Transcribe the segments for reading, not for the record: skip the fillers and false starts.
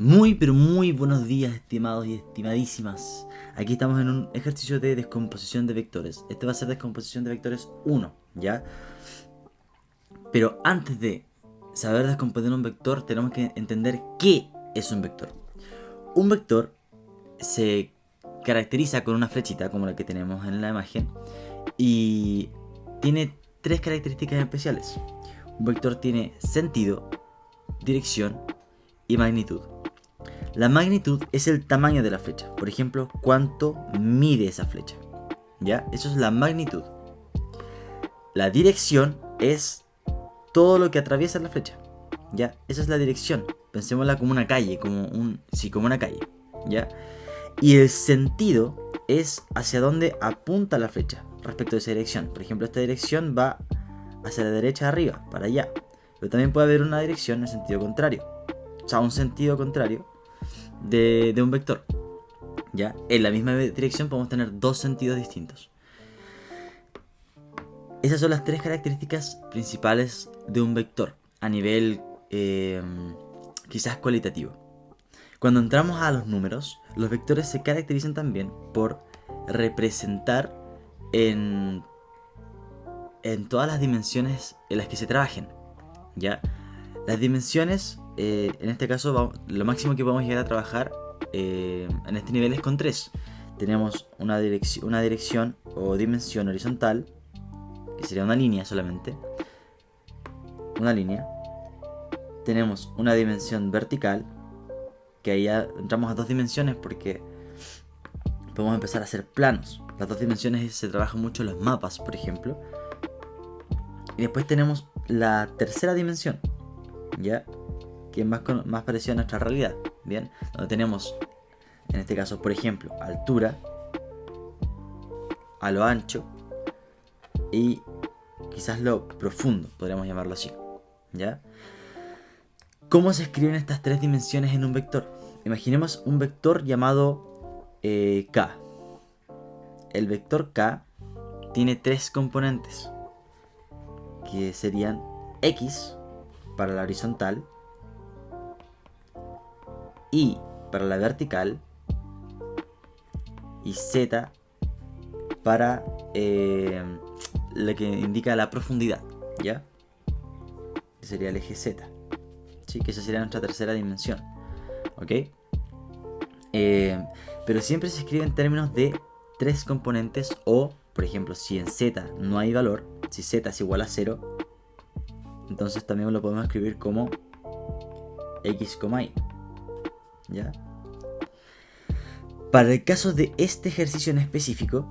Muy pero muy buenos días, estimados y estimadísimas. Aquí estamos en un ejercicio de descomposición de vectores. Este va a ser descomposición de vectores 1, ¿ya? Pero antes de saber descomponer un vector, tenemos que entender qué es un vector. Un vector se caracteriza con una flechita, como la que tenemos en la imagen, y tiene tres características especiales. Un vector tiene sentido, dirección y magnitud. La magnitud es el tamaño de la flecha. Por ejemplo, cuánto mide esa flecha. ¿Ya? Eso es la magnitud. La dirección es todo lo que atraviesa la flecha. ¿Ya? Esa es la dirección. Pensémosla como una calle, como una calle. ¿Ya? Y el sentido es hacia dónde apunta la flecha respecto de esa dirección. Por ejemplo, esta dirección va hacia la derecha arriba, para allá. Pero también puede haber una dirección en sentido contrario. O sea, un sentido contrario de un vector. ¿Ya? En la misma dirección podemos tener dos sentidos distintos. Esas son las tres características principales de un vector a nivel quizás cualitativo. Cuando entramos a los números, los vectores se caracterizan también por representar en todas las dimensiones en las que se trabajen. ¿Ya? Las dimensiones, en este caso, lo máximo que podemos llegar a trabajar en este nivel es con 3. Tenemos una dirección o dimensión horizontal, que sería una línea solamente. Una línea. Tenemos una dimensión vertical, que ahí ya entramos a 2 dimensiones porque podemos empezar a hacer planos. Las 2 dimensiones se trabajan mucho en los mapas, por ejemplo. Y después tenemos la tercera dimensión, ¿ya? Que es más parecida a nuestra realidad, ¿bien? Donde tenemos, en este caso, por ejemplo, altura, a lo ancho y quizás lo profundo, podríamos llamarlo así, ¿ya? ¿Cómo se escriben estas 3 dimensiones en un vector? Imaginemos un vector llamado K. El vector K tiene 3 componentes, que serían X para la horizontal, Y para la vertical y Z para lo que indica la profundidad, ¿ya? Que sería el eje Z, ¿sí? Que esa sería nuestra tercera dimensión, ¿ok? Pero siempre se escribe en términos de 3 componentes o, por ejemplo, si en Z no hay valor, si Z es igual a 0, entonces también lo podemos escribir como X, Y. ¿Ya? Para el caso de este ejercicio en específico,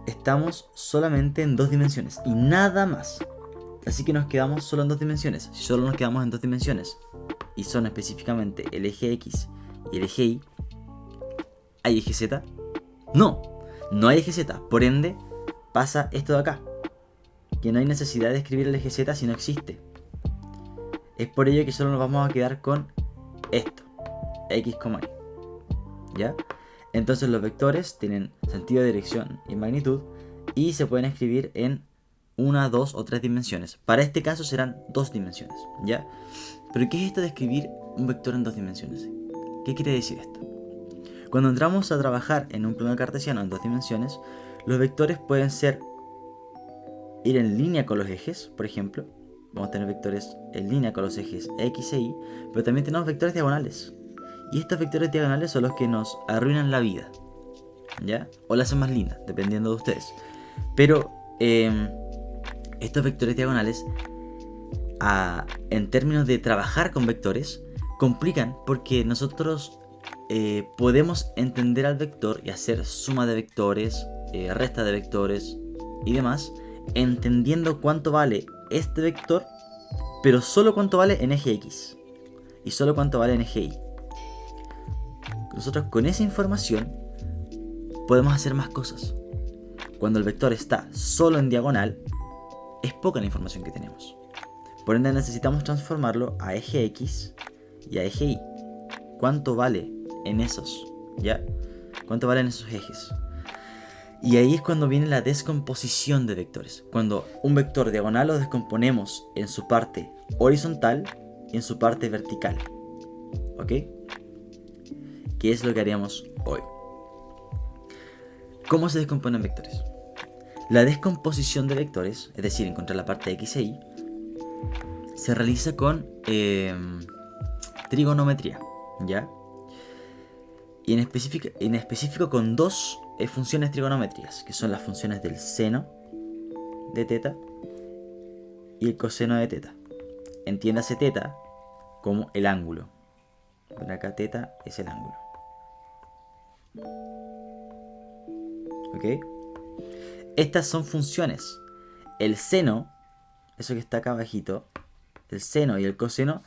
estamos solamente en 2 dimensiones y nada más. Así que nos quedamos solo en 2 dimensiones. Si solo nos quedamos en 2 dimensiones y son específicamente el eje X y el eje Y, ¿hay eje Z? No, no hay eje Z. Por ende, pasa esto de acá, que no hay necesidad de escribir el eje Z si no existe. Es por ello que solo nos vamos a quedar con esto, X, Y. ¿Ya? Entonces los vectores tienen sentido, dirección y magnitud y se pueden escribir en 1, 2 o 3 dimensiones. Para este caso serán 2 dimensiones, ¿ya? Pero ¿qué es esto de escribir un vector en 2 dimensiones? ¿Qué quiere decir esto? Cuando entramos a trabajar en un plano cartesiano en 2 dimensiones, los vectores pueden ir en línea con los ejes, por ejemplo. Vamos a tener vectores en línea con los ejes X e Y, pero también tenemos vectores diagonales. Y estos vectores diagonales son los que nos arruinan la vida, ¿ya? O la hacen más linda, dependiendo de ustedes. Pero estos vectores diagonales, en términos de trabajar con vectores, complican porque nosotros podemos entender al vector y hacer suma de vectores, resta de vectores y demás, entendiendo cuánto vale este vector, pero solo cuánto vale en eje X y solo cuánto vale en eje Y. Nosotros con esa información podemos hacer más cosas. Cuando el vector está solo en diagonal, es poca la información que tenemos. Por ende necesitamos transformarlo a eje X y a eje Y. ¿Cuánto vale en esos? ¿Ya? ¿Cuánto valen esos ejes? Y ahí es cuando viene la descomposición de vectores. Cuando un vector diagonal lo descomponemos en su parte horizontal y en su parte vertical. ¿Ok? ¿Qué es lo que haríamos hoy? ¿Cómo se descomponen vectores? La descomposición de vectores, es decir, encontrar la parte de x e y, se realiza con trigonometría, ¿ya? Y en específico con dos funciones trigonométricas, que son las funciones del seno de teta y el coseno de teta. Entiéndase teta como el ángulo. Por acá teta es el ángulo. ¿Ok? Estas son funciones. El seno, eso que está acá abajito, el seno y el coseno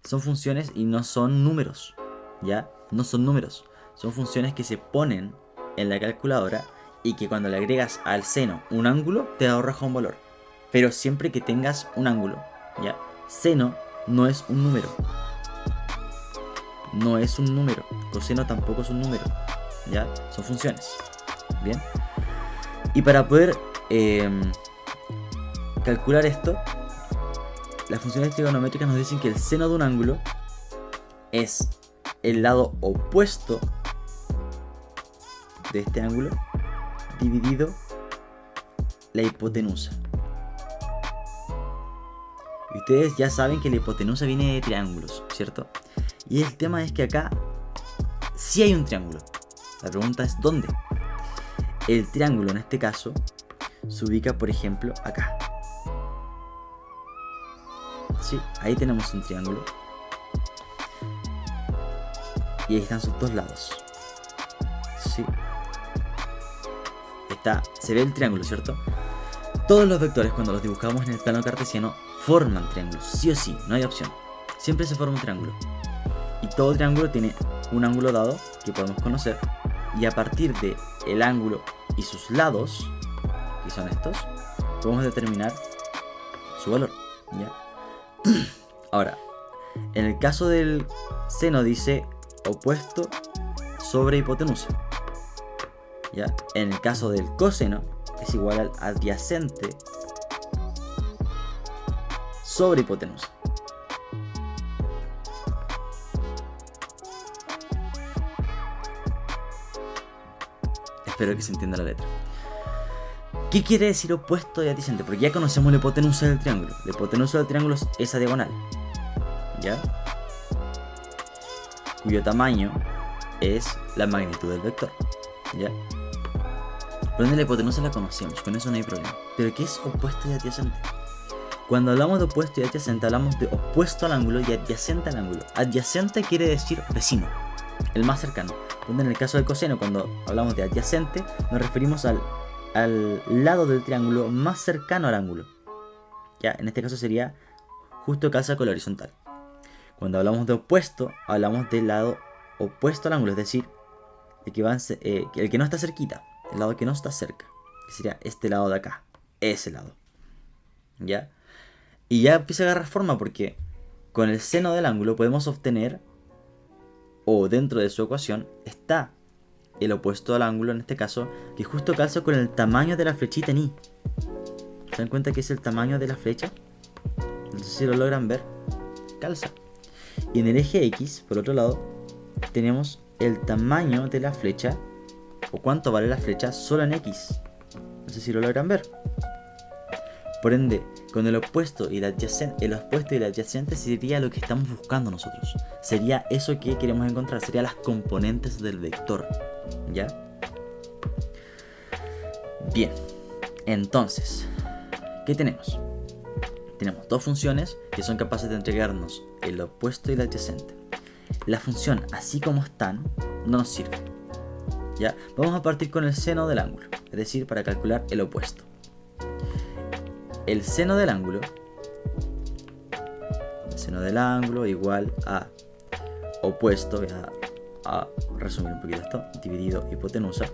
son funciones y no son números. ¿Ya? No son números. Son funciones que se ponen en la calculadora y que cuando le agregas al seno un ángulo te arroja un valor. Pero siempre que tengas un ángulo. ¿Ya? Seno no es un número. No es un número. Coseno tampoco es un número. ¿Ya? Son funciones. Bien. Y para poder calcular esto, las funciones trigonométricas nos dicen que el seno de un ángulo es el lado opuesto de este ángulo dividido la hipotenusa. Y ustedes ya saben que la hipotenusa viene de triángulos, ¿cierto? Y el tema es que acá sí hay un triángulo. La pregunta es ¿dónde? El triángulo en este caso se ubica, por ejemplo, acá. Sí, ahí tenemos un triángulo. Y ahí están sus dos lados. Sí. Se ve el triángulo, ¿cierto? Todos los vectores cuando los dibujamos en el plano cartesiano forman triángulos, sí o sí, no hay opción. Siempre se forma un triángulo. Y todo triángulo tiene un ángulo dado que podemos conocer. Y a partir de el ángulo y sus lados, que son estos, podemos determinar su valor, ¿ya? Ahora, en el caso del seno dice opuesto sobre hipotenusa, ¿ya? En el caso del coseno es igual al adyacente sobre hipotenusa. Espero que se entienda la letra. ¿Qué quiere decir opuesto y adyacente? Porque ya conocemos la hipotenusa del triángulo. La hipotenusa del triángulo es esa diagonal, ¿ya? Cuyo tamaño es la magnitud del vector, ¿ya? Por ende la hipotenusa la conocemos, con eso no hay problema. Pero ¿qué es opuesto y adyacente? Cuando hablamos de opuesto y adyacente, hablamos de opuesto al ángulo y adyacente al ángulo. Adyacente quiere decir vecino, el más cercano. En el caso del coseno, cuando hablamos de adyacente, nos referimos al lado del triángulo más cercano al ángulo. Ya, en este caso sería justo calza con la horizontal. Cuando hablamos de opuesto, hablamos del lado opuesto al ángulo, es decir, el que no está cerquita, el lado que no está cerca, que sería este lado de acá, ese lado. ¿Ya? Y ya empieza a agarrar forma porque con el seno del ángulo podemos obtener, o dentro de su ecuación está el opuesto al ángulo, en este caso, que justo calza con el tamaño de la flechita en Y. ¿Se dan cuenta que es el tamaño de la flecha? Entonces, si lo logran ver, calza. Y en el eje X, por otro lado, tenemos el tamaño de la flecha, o cuánto vale la flecha solo en X. No sé si lo logran ver. Por ende, con el opuesto y el adyacente sería lo que estamos buscando nosotros. Sería eso que queremos encontrar, serían las componentes del vector. ¿Ya? Bien, entonces, ¿qué tenemos? Tenemos dos funciones que son capaces de entregarnos el opuesto y el adyacente. La función, así como están, no nos sirve. ¿Ya? Vamos a partir con el seno del ángulo, es decir, para calcular el opuesto. El seno del ángulo igual a opuesto, voy a resumir un poquito esto, dividido hipotenusa.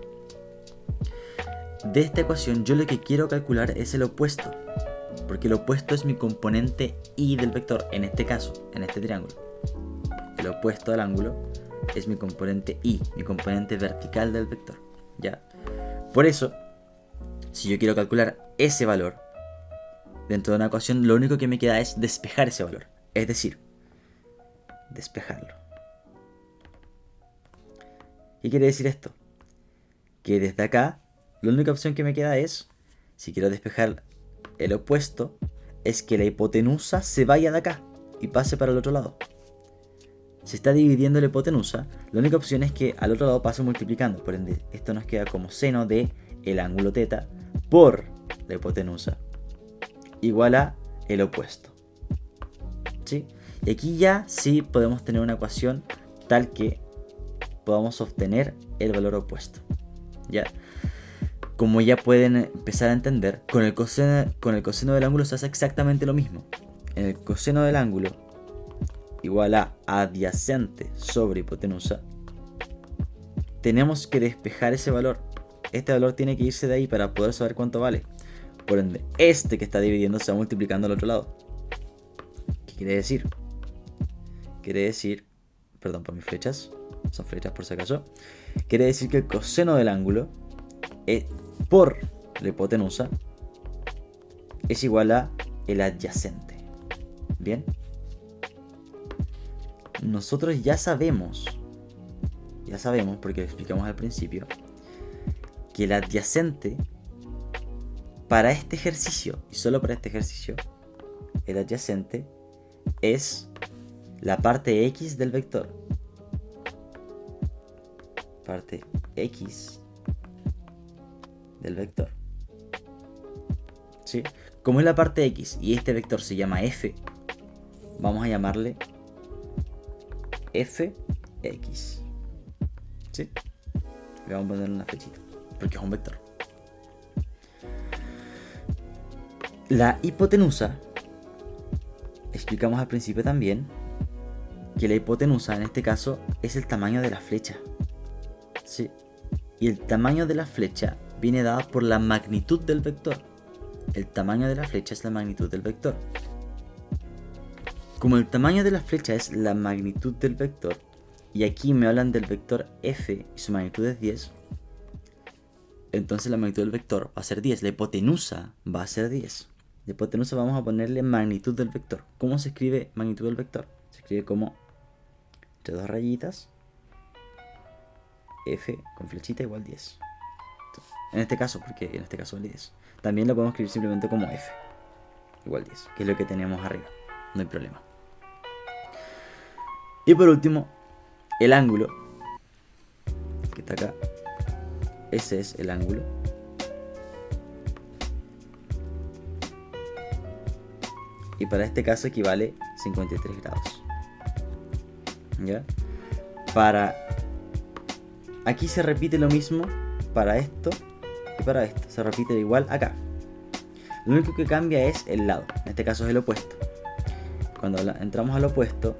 De esta ecuación yo lo que quiero calcular es el opuesto, porque el opuesto es mi componente y del vector, en este caso, en este triángulo. El opuesto al ángulo es mi componente y, mi componente vertical del vector, ¿ya? Por eso, si yo quiero calcular ese valor dentro de una ecuación, lo único que me queda es despejar ese valor, es decir, despejarlo. ¿Qué quiere decir esto? Que desde acá, la única opción que me queda es, si quiero despejar el opuesto, es que la hipotenusa se vaya de acá y pase para el otro lado. Se está dividiendo la hipotenusa, la única opción es que al otro lado pase multiplicando. Por ende, esto nos queda como seno de el ángulo θ por la hipotenusa igual a el opuesto. ¿Sí? Y aquí ya sí podemos tener una ecuación tal que podamos obtener el valor opuesto. ¿Ya? Como ya pueden empezar a entender, con el coseno del ángulo se hace exactamente lo mismo. En el coseno del ángulo igual a adyacente sobre hipotenusa, tenemos que despejar ese valor. Este valor tiene que irse de ahí para poder saber cuánto vale. Por ende, este que está dividiendo se va multiplicando al otro lado. ¿Qué quiere decir? Quiere decir, perdón por mis flechas, son flechas por si acaso. Quiere decir que el coseno del ángulo por la hipotenusa es igual a el adyacente. ¿Bien? Nosotros ya sabemos porque lo explicamos al principio, que el adyacente para este ejercicio, y solo para este ejercicio, el adyacente es la parte x del vector. Parte x del vector. ¿Sí? Como es la parte x y este vector se llama f, vamos a llamarle fx. ¿Sí? Le vamos a poner una flechita porque es un vector. La hipotenusa, explicamos al principio también que la hipotenusa en este caso es el tamaño de la flecha. ¿Sí? Y el tamaño de la flecha viene dada por la magnitud del vector. El tamaño de la flecha es la magnitud del vector. Como el tamaño de la flecha es la magnitud del vector, y aquí me hablan del vector f y su magnitud es 10, entonces la magnitud del vector va a ser 10. La hipotenusa va a ser 10. La hipotenusa vamos a ponerle magnitud del vector. ¿Cómo se escribe magnitud del vector? Se escribe como entre dos rayitas f con flechita igual 10. En este caso, porque en este caso vale 10. También lo podemos escribir simplemente como f igual 10, que es lo que tenemos arriba. No hay problema. Y por último, el ángulo, que está acá. Ese es el ángulo. Y para este caso equivale 53 grados. ¿Ya? Aquí se repite lo mismo para esto y para esto. Se repite igual acá. Lo único que cambia es el lado. En este caso es el opuesto. Cuando entramos al opuesto,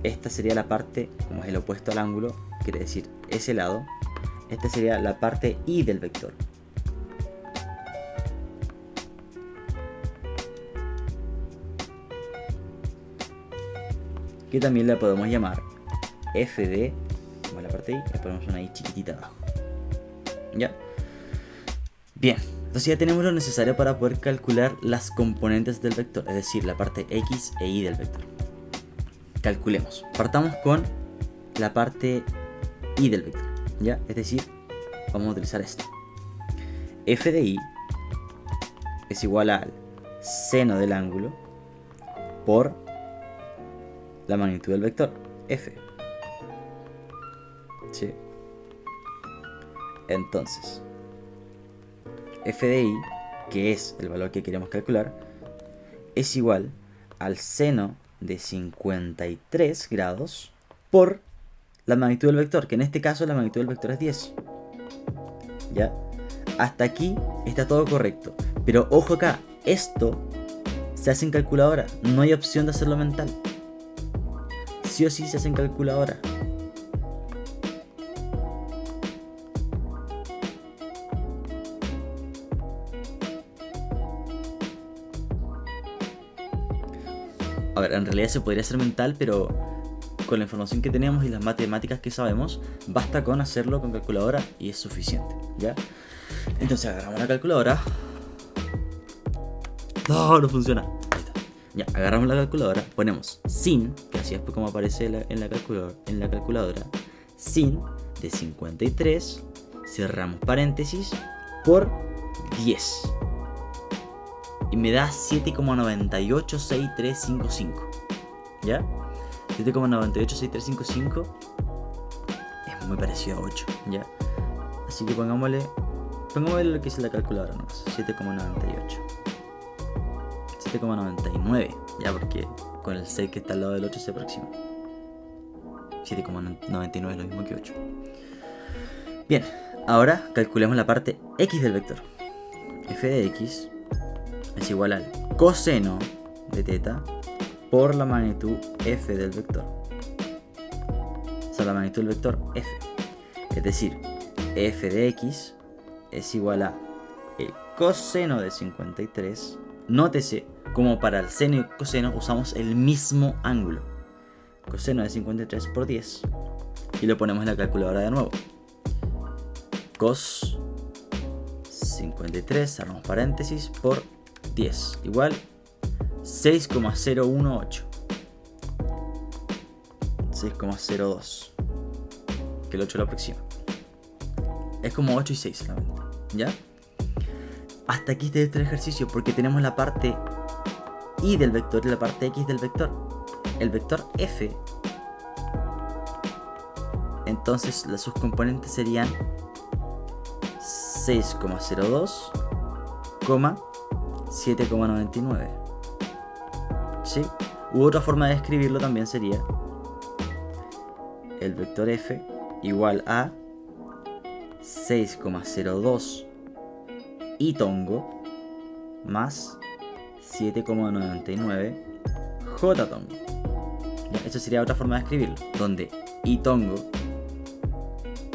esta sería la parte, como es el opuesto al ángulo, quiere decir ese lado. Esta sería la parte y del vector. Que también la podemos llamar f de, como la parte y, le ponemos una i chiquitita abajo. ¿Ya? Bien, entonces ya tenemos lo necesario para poder calcular las componentes del vector, es decir, la parte x e y del vector. Calculemos. Partamos con la parte y del vector, ¿ya? Es decir, vamos a utilizar esto. F de y es igual al seno del ángulo por la magnitud del vector, f. ¿Sí? Entonces, f de y, que es el valor que queremos calcular, es igual al seno de 53 grados por la magnitud del vector, que en este caso la magnitud del vector es 10. ¿Ya? Hasta aquí está todo correcto. Pero ojo acá, esto se hace en calculadora, no hay opción de hacerlo mental. Sí o sí se hace en calculadora. A ver, en realidad se podría hacer mental, pero con la información que tenemos y las matemáticas que sabemos, basta con hacerlo con calculadora y es suficiente, ¿ya? Entonces agarramos la calculadora. No funciona. Ahí está. Ya, agarramos la calculadora, ponemos sin, que así es como aparece en la calculadora, sin de 53, cerramos paréntesis, por 10. Y me da 7,986355. ¿Ya? 7,986355 es muy parecido a 8, ¿ya? Así que pongámosle lo que dice la calculadora nomás. 7,98. 7,99, ya, porque con el 6 que está al lado del 8 se aproxima. 7,99 es lo mismo que 8. Bien, ahora calculemos la parte x del vector. F de x es igual al coseno de teta por la magnitud f del vector. O sea, la magnitud del vector f. Es decir, f de x es igual a el coseno de 53. Nótese, como para el seno y el coseno usamos el mismo ángulo. Coseno de 53 por 10. Y lo ponemos en la calculadora de nuevo. Cos 53, cerramos paréntesis, por 10. Igual 6,018. 6,02. Que el 8 lo aproxima. Es como 8 y 6 solamente. ¿Ya? Hasta aquí está el ejercicio porque tenemos la parte y del vector y la parte x del vector. El vector f, entonces sus componentes serían 6,02, 7,99. ¿Sí? U otra forma de escribirlo también sería el vector f igual a 6,02 y tongo más 7,99 j tongo. ¿Ya? Eso sería otra forma de escribirlo, donde y tongo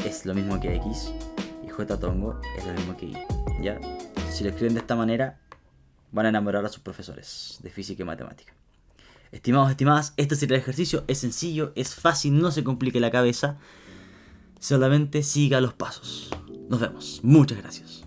es lo mismo que x y j tongo es lo mismo que y. ¿Ya? Si lo escriben de esta manera, van a enamorar a sus profesores de física y matemática. Estimados, estimadas, este sería el ejercicio. Es sencillo, es fácil, no se complique la cabeza. Solamente siga los pasos. Nos vemos. Muchas gracias.